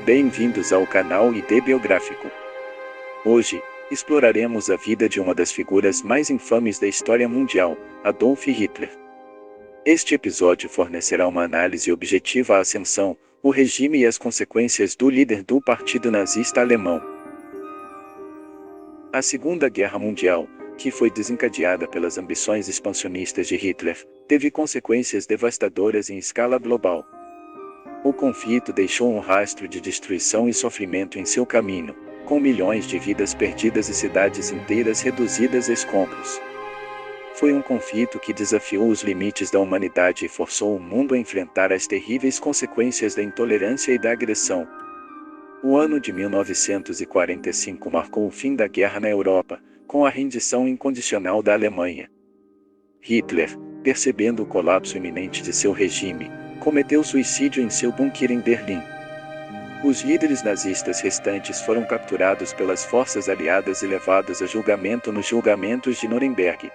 Bem-vindos ao canal ID Biográfico. Hoje, exploraremos a vida de uma das figuras mais infames da história mundial, Adolf Hitler. Este episódio fornecerá uma análise objetiva à ascensão, o regime e as consequências do líder do Partido Nazista Alemão. A Segunda Guerra Mundial, que foi desencadeada pelas ambições expansionistas de Hitler, teve consequências devastadoras em escala global. O conflito deixou um rastro de destruição e sofrimento em seu caminho, com milhões de vidas perdidas e cidades inteiras reduzidas a escombros. Foi um conflito que desafiou os limites da humanidade e forçou o mundo a enfrentar as terríveis consequências da intolerância e da agressão. O ano de 1945 marcou o fim da guerra na Europa, com a rendição incondicional da Alemanha. Hitler, percebendo o colapso iminente de seu regime, cometeu suicídio em seu bunker em Berlim. Os líderes nazistas restantes foram capturados pelas forças aliadas e levados a julgamento nos julgamentos de Nuremberg.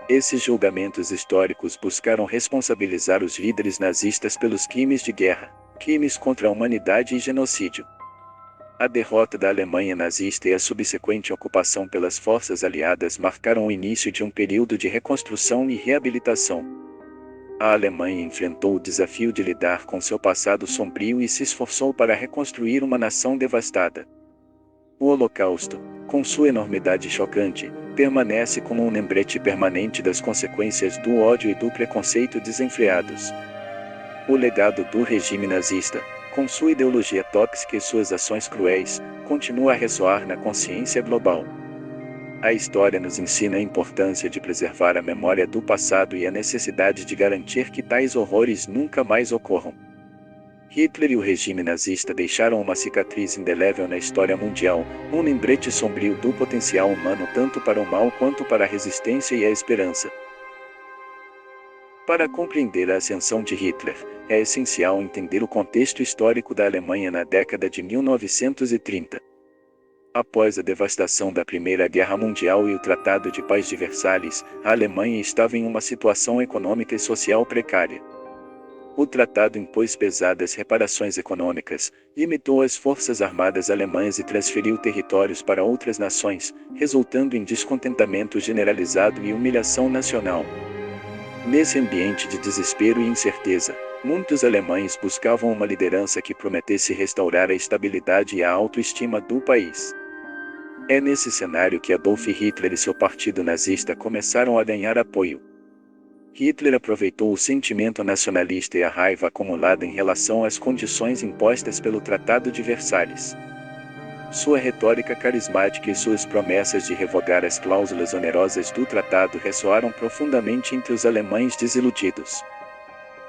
Esses julgamentos históricos buscaram responsabilizar os líderes nazistas pelos crimes de guerra, crimes contra a humanidade e genocídio. A derrota da Alemanha nazista e a subsequente ocupação pelas forças aliadas marcaram o início de um período de reconstrução e reabilitação. A Alemanha enfrentou o desafio de lidar com seu passado sombrio e se esforçou para reconstruir uma nação devastada. O Holocausto, com sua enormidade chocante, permanece como um lembrete permanente das consequências do ódio e do preconceito desenfreados. O legado do regime nazista, com sua ideologia tóxica e suas ações cruéis, continua a ressoar na consciência global. A história nos ensina a importância de preservar a memória do passado e a necessidade de garantir que tais horrores nunca mais ocorram. Hitler e o regime nazista deixaram uma cicatriz indelével na história mundial, um lembrete sombrio do potencial humano tanto para o mal quanto para a resistência e a esperança. Para compreender a ascensão de Hitler, é essencial entender o contexto histórico da Alemanha na década de 1930. Após a devastação da Primeira Guerra Mundial e o Tratado de Paz de Versalhes, a Alemanha estava em uma situação econômica e social precária. O tratado impôs pesadas reparações econômicas, limitou as forças armadas alemãs e transferiu territórios para outras nações, resultando em descontentamento generalizado e humilhação nacional. Nesse ambiente de desespero e incerteza, muitos alemães buscavam uma liderança que prometesse restaurar a estabilidade e a autoestima do país. É nesse cenário que Adolf Hitler e seu partido nazista começaram a ganhar apoio. Hitler aproveitou o sentimento nacionalista e a raiva acumulada em relação às condições impostas pelo Tratado de Versalhes. Sua retórica carismática e suas promessas de revogar as cláusulas onerosas do tratado ressoaram profundamente entre os alemães desiludidos.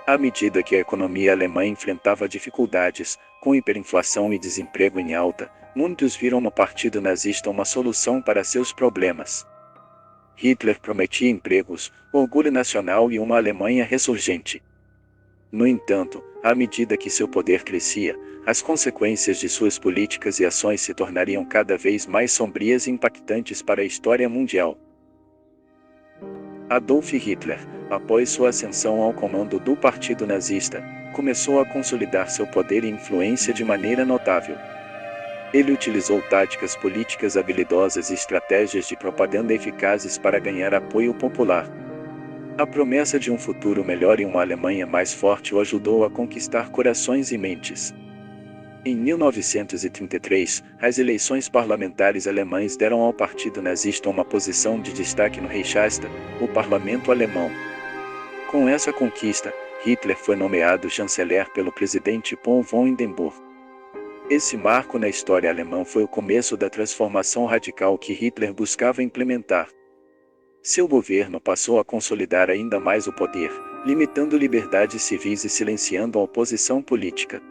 À medida que a economia alemã enfrentava dificuldades, com hiperinflação e desemprego em alta, muitos viram no partido nazista uma solução para seus problemas. Hitler prometia empregos, orgulho nacional e uma Alemanha ressurgente. No entanto, à medida que seu poder crescia, as consequências de suas políticas e ações se tornariam cada vez mais sombrias e impactantes para a história mundial. Adolf Hitler, após sua ascensão ao comando do Partido Nazista, começou a consolidar seu poder e influência de maneira notável. Ele utilizou táticas políticas habilidosas e estratégias de propaganda eficazes para ganhar apoio popular. A promessa de um futuro melhor e uma Alemanha mais forte o ajudou a conquistar corações e mentes. Em 1933, as eleições parlamentares alemãs deram ao Partido Nazista uma posição de destaque no Reichstag, o parlamento alemão. Com essa conquista, Hitler foi nomeado chanceler pelo presidente Paul von Hindenburg. Esse marco na história alemã foi o começo da transformação radical que Hitler buscava implementar. Seu governo passou a consolidar ainda mais o poder, limitando liberdades civis e silenciando a oposição política.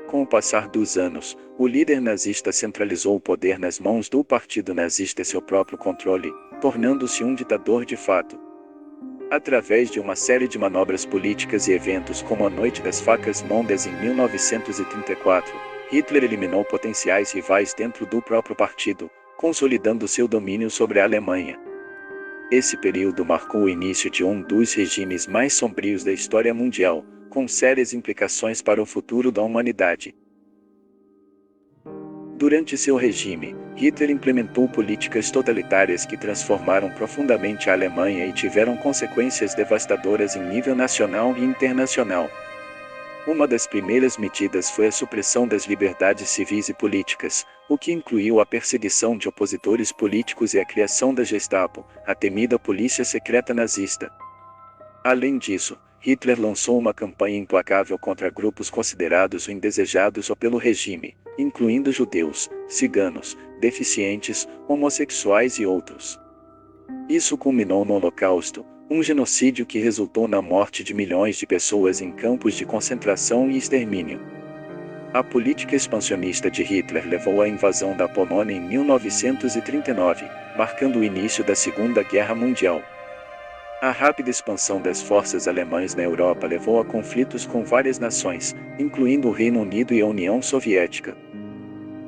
Com o passar dos anos, o líder nazista centralizou o poder nas mãos do Partido Nazista e seu próprio controle, tornando-se um ditador de fato. Através de uma série de manobras políticas e eventos como a Noite das Facas Mondas em 1934, Hitler eliminou potenciais rivais dentro do próprio partido, consolidando seu domínio sobre a Alemanha. Esse período marcou o início de um dos regimes mais sombrios da história mundial, com sérias implicações para o futuro da humanidade. Durante seu regime, Hitler implementou políticas totalitárias que transformaram profundamente a Alemanha e tiveram consequências devastadoras em nível nacional e internacional. Uma das primeiras medidas foi a supressão das liberdades civis e políticas, o que incluiu a perseguição de opositores políticos e a criação da Gestapo, a temida polícia secreta nazista. Além disso, Hitler lançou uma campanha implacável contra grupos considerados indesejados pelo regime, incluindo judeus, ciganos, deficientes, homossexuais e outros. Isso culminou no Holocausto, um genocídio que resultou na morte de milhões de pessoas em campos de concentração e extermínio. A política expansionista de Hitler levou à invasão da Polônia em 1939, marcando o início da Segunda Guerra Mundial. A rápida expansão das forças alemãs na Europa levou a conflitos com várias nações, incluindo o Reino Unido e a União Soviética.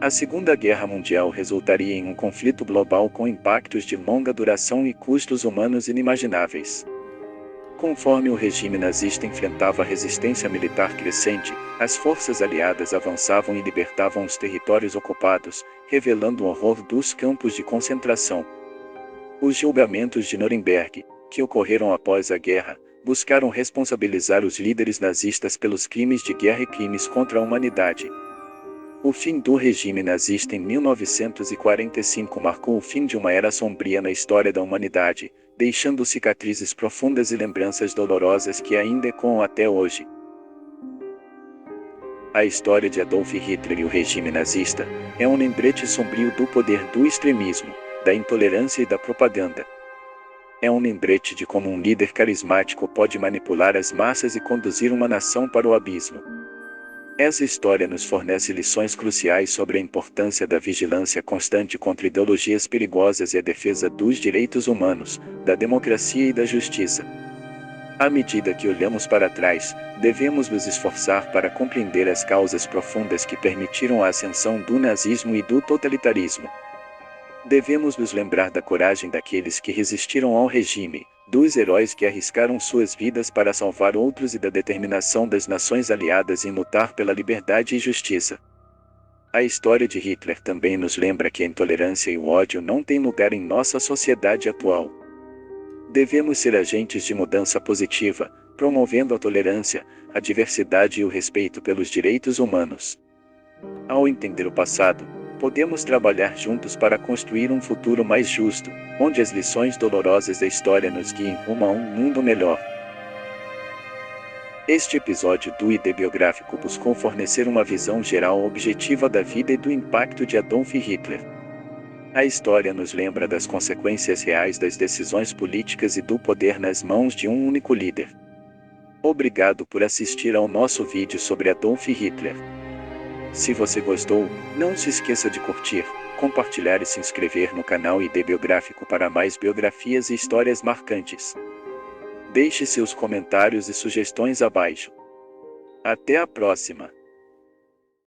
A Segunda Guerra Mundial resultaria em um conflito global com impactos de longa duração e custos humanos inimagináveis. Conforme o regime nazista enfrentava resistência militar crescente, as forças aliadas avançavam e libertavam os territórios ocupados, revelando o horror dos campos de concentração. Os julgamentos de Nuremberg, que ocorreram após a guerra, buscaram responsabilizar os líderes nazistas pelos crimes de guerra e crimes contra a humanidade. O fim do regime nazista em 1945 marcou o fim de uma era sombria na história da humanidade, deixando cicatrizes profundas e lembranças dolorosas que ainda ecoam até hoje. A história de Adolf Hitler e o regime nazista é um lembrete sombrio do poder do extremismo, da intolerância e da propaganda. É um lembrete de como um líder carismático pode manipular as massas e conduzir uma nação para o abismo. Essa história nos fornece lições cruciais sobre a importância da vigilância constante contra ideologias perigosas e a defesa dos direitos humanos, da democracia e da justiça. À medida que olhamos para trás, devemos nos esforçar para compreender as causas profundas que permitiram a ascensão do nazismo e do totalitarismo. Devemos nos lembrar da coragem daqueles que resistiram ao regime, dos heróis que arriscaram suas vidas para salvar outros e da determinação das nações aliadas em lutar pela liberdade e justiça. A história de Hitler também nos lembra que a intolerância e o ódio não têm lugar em nossa sociedade atual. Devemos ser agentes de mudança positiva, promovendo a tolerância, a diversidade e o respeito pelos direitos humanos. Ao entender o passado, podemos trabalhar juntos para construir um futuro mais justo, onde as lições dolorosas da história nos guiem rumo a um mundo melhor. Este episódio do ID Biográfico buscou fornecer uma visão geral objetiva da vida e do impacto de Adolf Hitler. A história nos lembra das consequências reais das decisões políticas e do poder nas mãos de um único líder. Obrigado por assistir ao nosso vídeo sobre Adolf Hitler. Se você gostou, não se esqueça de curtir, compartilhar e se inscrever no canal ID Biográfico para mais biografias e histórias marcantes. Deixe seus comentários e sugestões abaixo. Até a próxima!